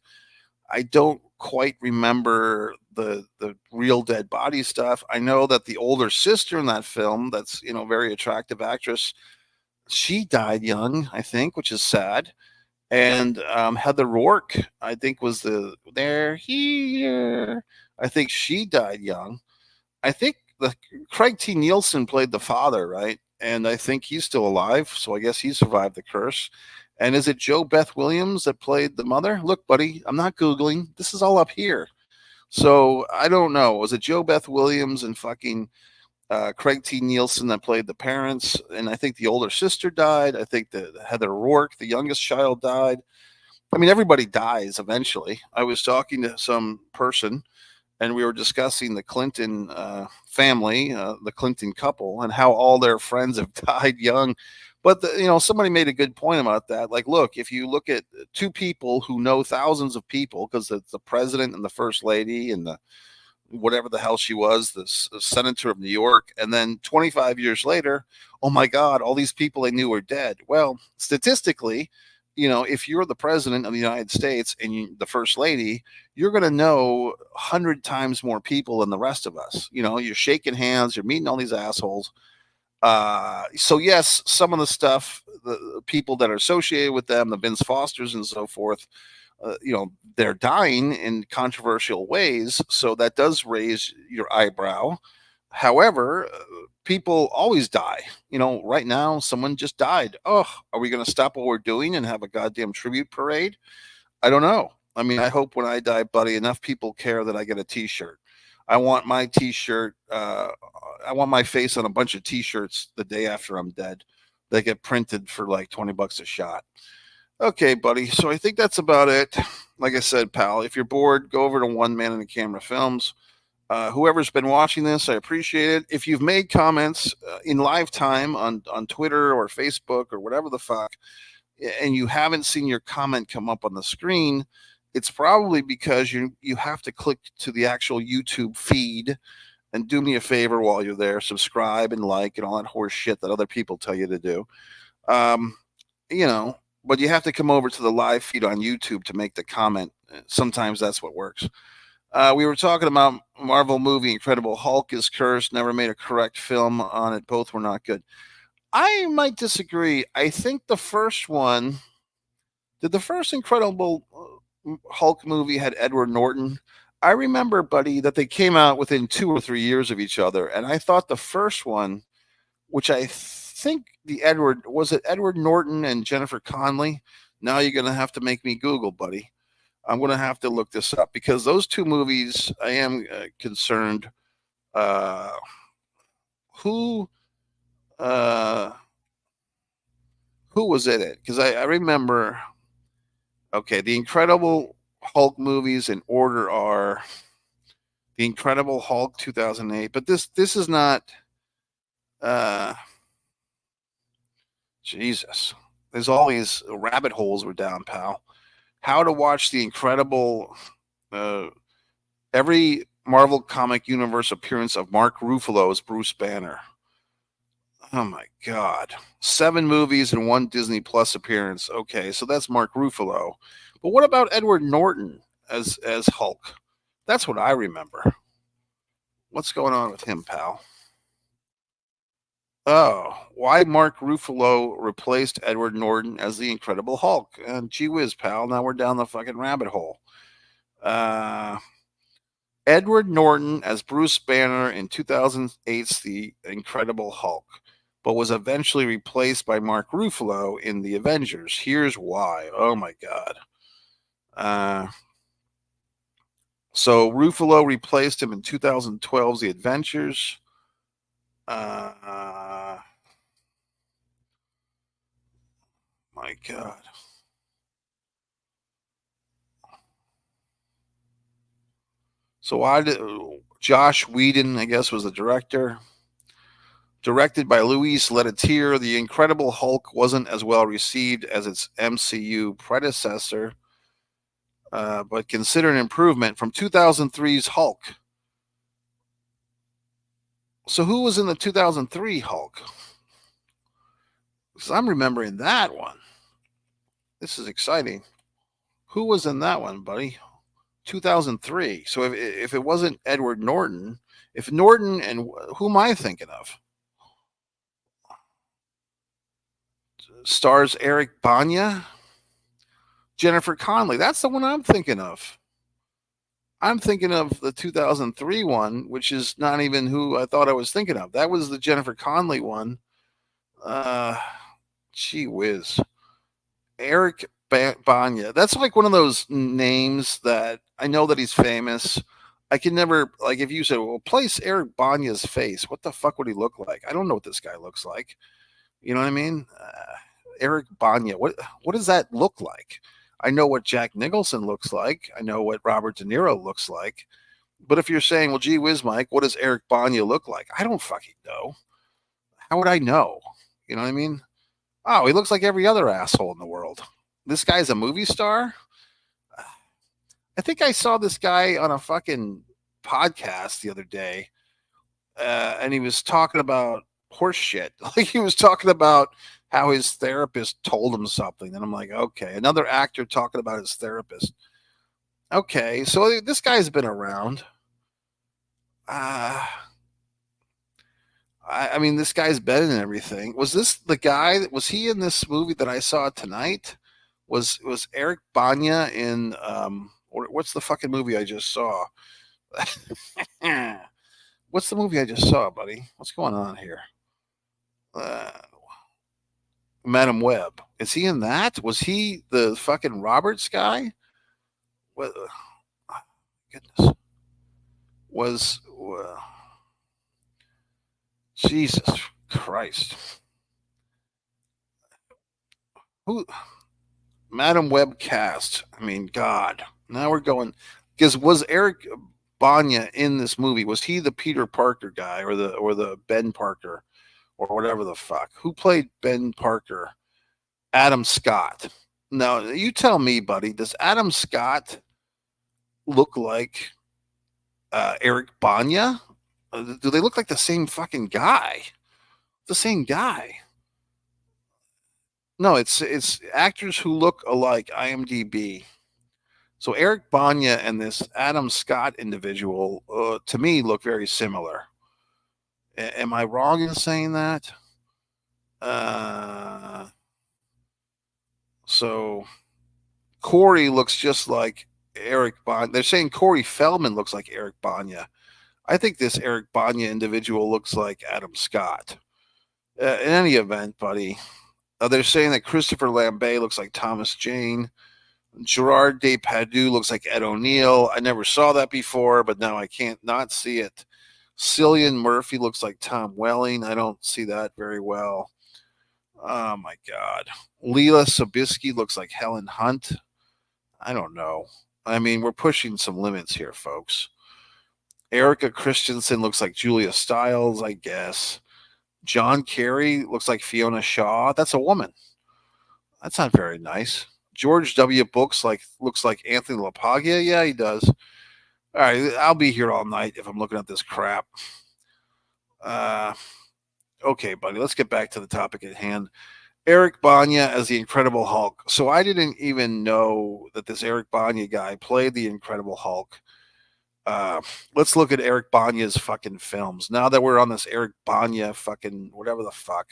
I don't quite remember the real dead body stuff. I know that the older sister in that film, that's very attractive actress, she died young, I think, which is sad. And Heather Rourke, I think, was the there here. I think she died young. I think the Craig T. Nielsen played the father, right? And I think he's still alive, so I guess he survived the curse. And is it Joe Beth Williams that played the mother? Look, buddy, I'm not Googling. This is all up here. So I don't know. Was it Joe Beth Williams and fucking Craig T. Nielsen that played the parents? And I think the older sister died. I think the Heather Rourke, the youngest child, died. I mean, everybody dies eventually. I was talking to some person, and we were discussing the Clinton family, the Clinton couple, and how all their friends have died young. But somebody made a good point about that. Like, look, if you look at two people who know thousands of people, because it's the president and the first lady and the whatever the hell she was, the senator of New York, and then 25 years later, oh my God, all these people they knew are dead. Well, statistically, if you're the president of the United States and the first lady, you're going to know 100 times more people than the rest of us. You're shaking hands, you're meeting all these assholes. So yes, some of the stuff, the people that are associated with them, the Vince Fosters and so forth, they're dying in controversial ways. So that does raise your eyebrow. However, people always die. Right now, someone just died. Oh, are we going to stop what we're doing and have a goddamn tribute parade? I don't know. I mean, I hope when I die, buddy, enough people care that I get a T-shirt. I want my T-shirt. I want my face on a bunch of T-shirts the day after I'm dead. They get printed for like $20 a shot. Okay, buddy. So I think that's about it. Like I said, pal, if you're bored, go over to One Man and a Camera Films. Whoever's been watching this, I appreciate it. If you've made comments in live time on Twitter or Facebook or whatever the fuck, and you haven't seen your comment come up on the screen, it's probably because you have to click to the actual YouTube feed. And do me a favor while you're there, subscribe and like and all that horse shit that other people tell you to do. Um, but you have to come over to the live feed on YouTube to make the comment. Sometimes that's what works. We were talking about Marvel movie Incredible Hulk is cursed, never made a correct film on it. Both were not good. I might disagree. I think the first one, did the first Incredible Hulk movie had Edward Norton? I remember, buddy, that they came out within 2 or 3 years of each other. And I thought the first one, which I think was it Edward Norton and Jennifer Connelly? Now you're going to have to make me Google, buddy. I'm going to have to look this up because those two movies, I am concerned. Uh, who uh, who was in it? Because I remember. Okay, the Incredible Hulk movies in order are the Incredible Hulk 2008, but this is not. Uh, Jesus, there's all these rabbit holes we're down, pal. How to watch the Incredible uh, every Marvel Comic Universe appearance of Mark Ruffalo as Bruce Banner. Oh my God. 7 movies and 1 Disney Plus appearance. Okay, so that's Mark Ruffalo. But what about Edward Norton as Hulk? That's what I remember. What's going on with him, pal? Oh, why Mark Ruffalo replaced Edward Norton as the Incredible Hulk? And gee whiz, pal, now we're down the fucking rabbit hole. Uh, Edward Norton as Bruce Banner in 2008's The Incredible Hulk, but was eventually replaced by Mark Ruffalo in The Avengers. Here's why. Oh my God. Uh, so Ruffalo replaced him in 2012's The Adventures. My God. So why did Josh Whedon, I guess, was the director? Directed by Luis Leterrier, The Incredible Hulk wasn't as well received as its MCU predecessor, but considered an improvement from 2003's Hulk. So who was in the 2003 Hulk? Because I'm remembering that one. This is exciting. Who was in that one, buddy? 2003. So if it wasn't Edward Norton, if Norton and who am I thinking of? Stars Eric Banya, Jennifer Connelly. That's the one I'm thinking of. I'm thinking of the 2003 one, which is not even who I thought I was thinking of. That was the Jennifer Connelly one. Uh, Gee whiz. Eric Banya. That's like one of those names that I know that he's famous. I can never, like, if you said, well, place Eric Banya's face, what the fuck would he look like? I don't know what this guy looks like. You know what I mean? Eric Banya. What does that look like? I know what Jack Nicholson looks like. I know what Robert De Niro looks like. But if you're saying, well, gee whiz, Mike, what does Eric Banya look like? I don't fucking know. How would I know? You know what I mean? Oh, he looks like every other asshole in the world. This guy's a movie star? I think I saw this guy on a fucking podcast the other day, and he was talking about horse shit. Like he was talking about how his therapist told him something. And I'm like, okay, another actor talking about his therapist. Okay, so this guy's been around. Uh, I mean, this guy's been in everything. Was this the guy that was he in this movie that I saw tonight? Was Eric Banya in what's the fucking movie I just saw? What's the movie I just saw, buddy? What's going on here? Uh, Madam Web. Is he in that? Was he the fucking Roberts guy? What? Goodness. Was Jesus Christ? Who? Madam Web cast. I mean, God. Now we're going because was Eric Banya in this movie? Was he the Peter Parker guy or the Ben Parker or whatever the fuck? Who played Ben Parker? Adam Scott. Now you tell me, buddy. Does Adam Scott look like Eric Banya? Do they look like the same fucking guy? The same guy. No, it's actors who look alike. IMDb. So Eric Banya and this Adam Scott individual, to me, look very similar. Am I wrong in saying that? Uh, so Corey looks just like Eric Banya. They're saying Corey Feldman looks like Eric Banya. I think this Eric Banya individual looks like Adam Scott. In any event, buddy, they're saying that Christopher Lambert looks like Thomas Jane. Gerard Depardieu looks like Ed O'Neill. I never saw that before, but now I can't not see it. Cillian Murphy looks like Tom Welling. I don't see that very well. Oh my God. Leela Sobieski looks like Helen Hunt. I don't know. I mean, we're pushing some limits here, folks. Erica Christensen looks like Julia Stiles, I guess. John Kerry looks like Fiona Shaw. That's a woman. That's not very nice. George W. Books looks like Anthony LaPaglia. Yeah, he does. All right, I'll be here all night if I'm looking at this crap. Uh, okay, buddy, let's get back to the topic at hand. Eric Banya as the Incredible Hulk. So I didn't even know that this Eric Banya guy played the Incredible Hulk. Uh, let's look at Eric Banya's fucking films. Now that we're on this Eric Banya fucking whatever the fuck.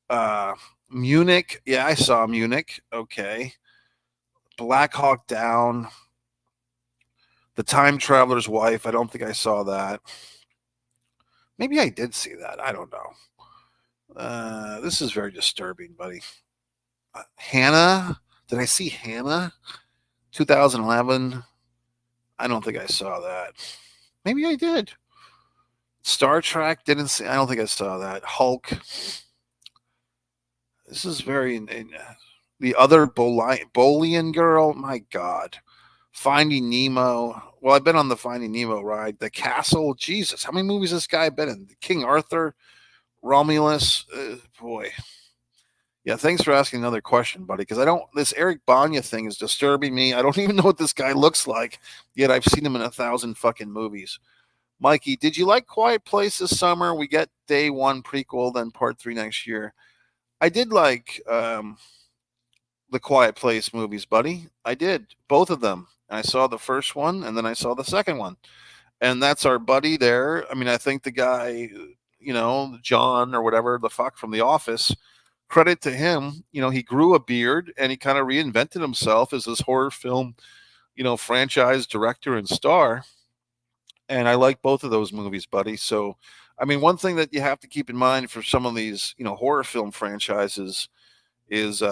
Uh, Munich. Yeah, I saw Munich. Okay. Black Hawk Down. The Time Traveler's Wife. I don't think I saw that. Maybe I did see that. I don't know. This is very disturbing, buddy. Hannah. Did I see Hannah? 2011. I don't think I saw that. Maybe I did. Star Trek. Didn't see. I don't think I saw that. Hulk. This is very. The other Bolian girl. My God. Finding Nemo. Well, I've been on the Finding Nemo ride. The Castle. Jesus, how many movies has this guy been in? King Arthur, Romulus. Boy. Yeah, thanks for asking another question, buddy. Because I don't. This Eric Banya thing is disturbing me. I don't even know what this guy looks like. Yet I've seen him in 1,000 fucking movies. Mikey, did you like Quiet Place this summer? We get day one prequel, then part three next year. I did like the Quiet Place movies, buddy. I did both of them. I saw the first one, and then I saw the second one, and that's our buddy there. I mean, I think the guy, John or whatever the fuck from The Office. Credit to him, he grew a beard and he kind of reinvented himself as this horror film, franchise director and star. And I like both of those movies, buddy. So, I mean, one thing that you have to keep in mind for some of these, horror film franchises is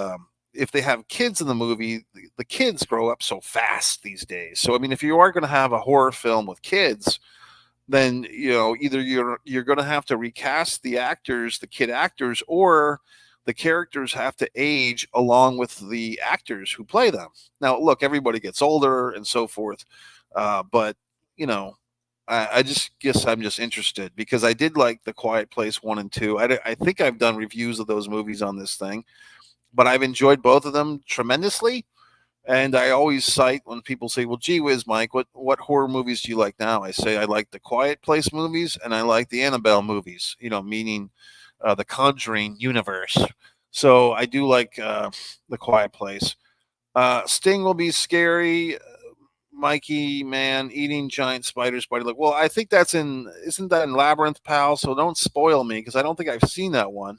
if they have kids in the movie, the kids grow up so fast these days. So, I mean, if you are going to have a horror film with kids, then either you're going to have to recast the actors, the kid actors, or the characters have to age along with the actors who play them. Now, look, everybody gets older and so forth, but you know, I just guess I'm just interested because I did like The Quiet Place 1 and 2. I think I've done reviews of those movies on this thing, but I've enjoyed both of them tremendously. And I always cite when people say, "Well, gee whiz, Mike, what horror movies do you like now?" I say I like the Quiet Place movies and I like the Annabelle movies. Meaning the Conjuring universe. So I do like the Quiet Place. Sting will be scary. Mikey, man, eating giant spiders. Body look. Well, I think isn't that in Labyrinth, pal? So don't spoil me because I don't think I've seen that one.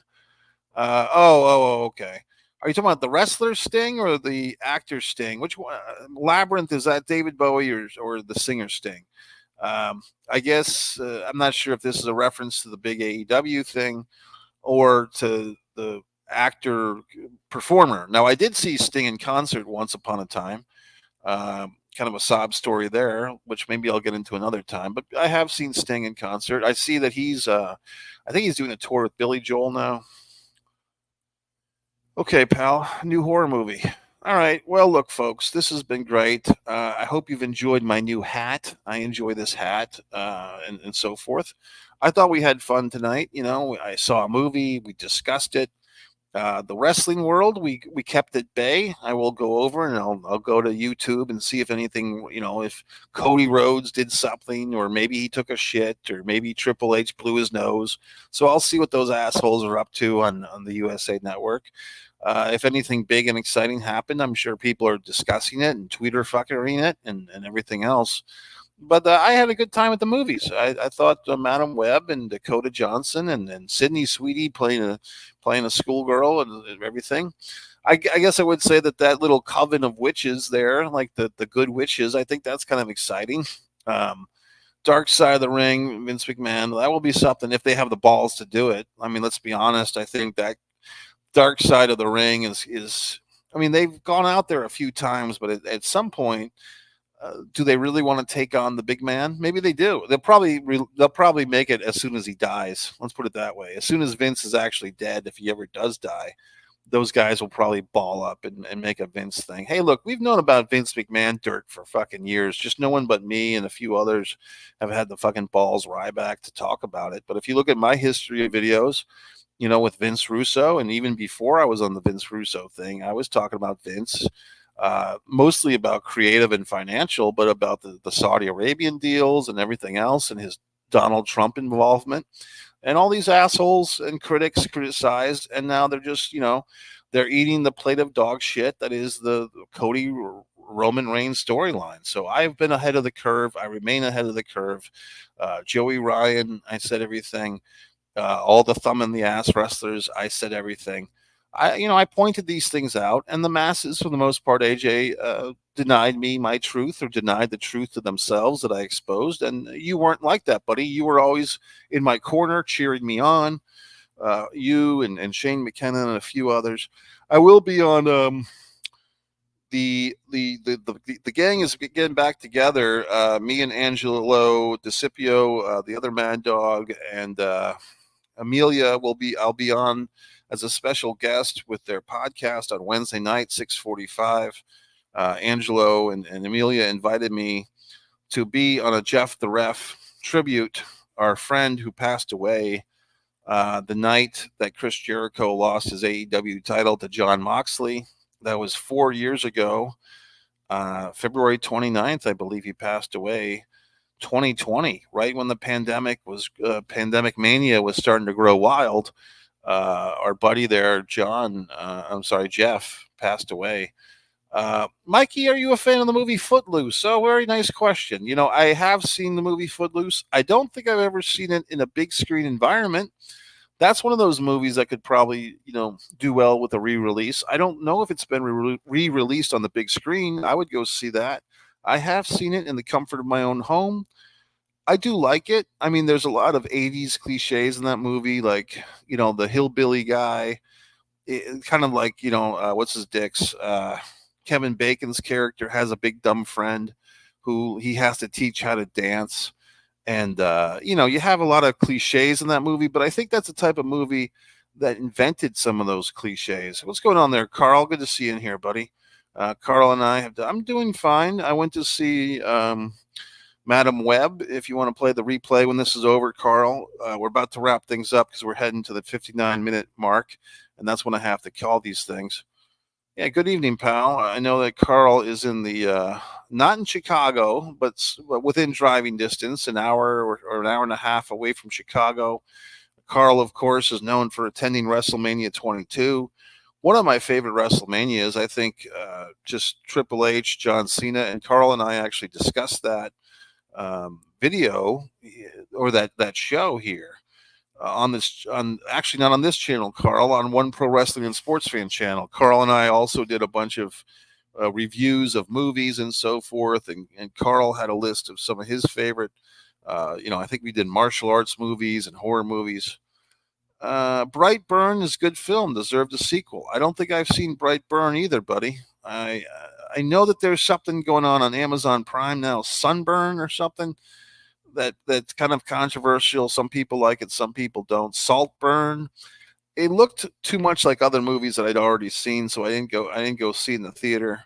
Okay. Are you talking about the wrestler Sting or the actor Sting? Which one? Labyrinth, is that David Bowie or the singer Sting? I guess I'm not sure if this is a reference to the big AEW thing or to the actor performer. Now, I did see Sting in concert once upon a time. Kind of a sob story there, which maybe I'll get into another time. But I have seen Sting in concert. I see that I think he's doing a tour with Billy Joel now. Okay, pal, new horror movie. All right. Well, look, folks, this has been great. I hope you've enjoyed my new hat. I enjoy this hat and so forth. I thought we had fun tonight. I saw a movie, we discussed it. The wrestling world, we kept at bay. I will go over and I'll go to YouTube and see if anything, if Cody Rhodes did something, or maybe he took a shit, or maybe Triple H blew his nose. So I'll see what those assholes are up to on the USA Network. If anything big and exciting happened, I'm sure people are discussing it and Twitter fucking it and everything else. But I had a good time at the movies. I thought Madam Web and Dakota Johnson and Sydney Sweetie playing a schoolgirl and everything. I guess I would say that little coven of witches there, like the good witches, I think that's kind of exciting. Dark Side of the Ring, Vince McMahon, that will be something if they have the balls to do it. I mean, let's be honest. I think that Dark Side of the Ring is. I mean, they've gone out there a few times, but at some point do they really want to take on the big man? Maybe they do. They'll probably make it as soon as he dies. Let's put it that way. As soon as Vince is actually dead, if he ever does die, those guys will probably ball up and make a Vince thing. Hey, look, we've known about Vince McMahon dirt for fucking years. Just no one but me and a few others have had the fucking balls Ryback to talk about it. But if you look at my history of videos, with Vince Russo, and even before I was on the Vince Russo thing, I was talking about Vince. Mostly about creative and financial, but about the Saudi Arabian deals and everything else and his Donald Trump involvement. And all these assholes and critics criticized, and now they're just, they're eating the plate of dog shit that is the Cody Roman Reigns storyline. So I've been ahead of the curve. I remain ahead of the curve. Joey Ryan, I said everything. All the thumb in the ass wrestlers, I said everything. I pointed these things out, and the masses, for the most part, AJ, denied me my truth or denied the truth to themselves that I exposed. And you weren't like that, buddy. You were always in my corner, cheering me on. You and Shane McKenna and a few others. I will be on the gang is getting back together. Me and Angelo DeCipio, the other Mad Dog, and Amelia will be. I'll be on as a special guest with their podcast on Wednesday night, 6:45. Angelo and Amelia invited me to be on a Jeff the Ref tribute. Our friend who passed away the night that Chris Jericho lost his AEW title to Jon Moxley. That was 4 years ago. February 29th, I believe he passed away. 2020, right when the pandemic mania was starting to grow wild. Our buddy there, Jeff, passed away. Mikey, are you a fan of the movie Footloose? Oh, very nice question. I have seen the movie Footloose. I don't think I've ever seen it in a big screen environment. That's one of those movies that could probably, do well with a re-release. I don't know if it's been re-released on the big screen. I would go see that. I have seen it in the comfort of my own home. I do like it. I mean, there's a lot of 80s cliches in that movie, like, the hillbilly guy, kind of like, what's his dicks? Kevin Bacon's character has a big dumb friend who he has to teach how to dance. And, you have a lot of cliches in that movie, but I think that's the type of movie that invented some of those cliches. What's going on there, Carl? Good to see you in here, buddy. Carl and I'm doing fine. I went to see Madam Web. If you want to play the replay when this is over, Carl, we're about to wrap things up because we're heading to the 59-minute mark, and that's when I have to call these things. Yeah, good evening, pal. I know that Carl is in the not in Chicago, but within driving distance, an hour or an hour and a half away from Chicago. Carl, of course, is known for attending WrestleMania 22. One of my favorite WrestleManias, I think, just Triple H, John Cena, and Carl and I actually discussed that video or that show here on actually not on this channel, Carl, on One Pro Wrestling and Sports Fan channel. Carl and I also did a bunch of reviews of movies and so forth, and Carl had a list of some of his favorite. I think we did martial arts movies and horror movies. Brightburn is a good film, deserved a sequel. I don't think I've seen Brightburn either, buddy. I know that there's something going on Amazon Prime now, Sunburn or something that's kind of controversial. Some people like it, some people don't. Saltburn. It looked too much like other movies that I'd already seen, so I didn't go see it in the theater.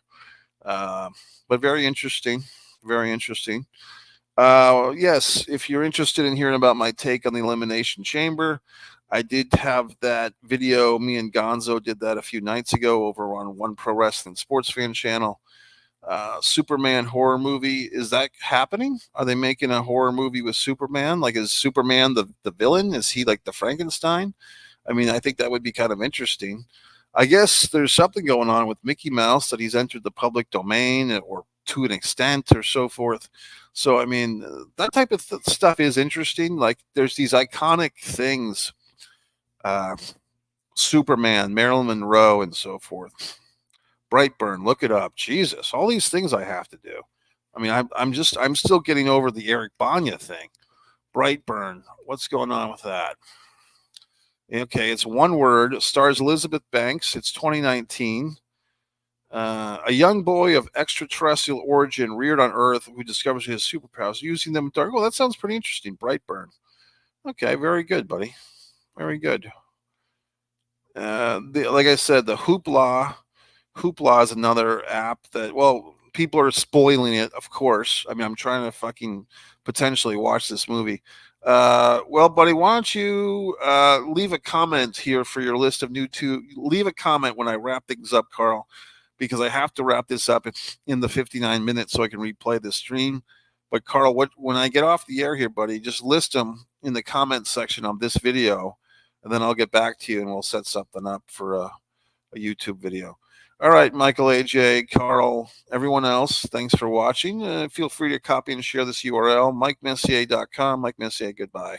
But very interesting, very interesting. Yes, if you're interested in hearing about my take on the Elimination Chamber, I did have that video. Me and Gonzo did that a few nights ago over on One Pro Wrestling Sports Fan channel. Superman horror movie, is that happening? Are they making a horror movie with Superman? Like, is Superman the villain? Is he like the Frankenstein? I mean, I think that would be kind of interesting. I guess there's something going on with Mickey Mouse that he's entered the public domain, or to an extent or so forth. So, I mean, that type of stuff is interesting. Like, there's these iconic things, Superman, Marilyn Monroe, and so forth. Brightburn, look it up. Jesus, all these things I have to do. I mean, I'm still getting over the Eric Banya thing. Brightburn, what's going on with that? Okay, it's one word. Stars Elizabeth Banks. It's 2019. A young boy of extraterrestrial origin reared on Earth who discovers his superpowers using them in dark. Well, that sounds pretty interesting. Brightburn. Okay, very good, buddy. Very good. Like I said, the Hoopla is another app that, well, people are spoiling it, of course. I mean, I'm trying to fucking potentially watch this movie. Well, buddy, why don't you leave a comment here for your list of new two? Leave a comment when I wrap things up, Carl, because I have to wrap this up in the 59 minutes so I can replay the stream. But Carl, when I get off the air here, buddy, just list them in the comment section of this video, and then I'll get back to you and we'll set something up for a YouTube video. All right, Michael, AJ, Carl, everyone else, thanks for watching. Feel free to copy and share this URL, MikeMessier.com. Mike Messier, goodbye.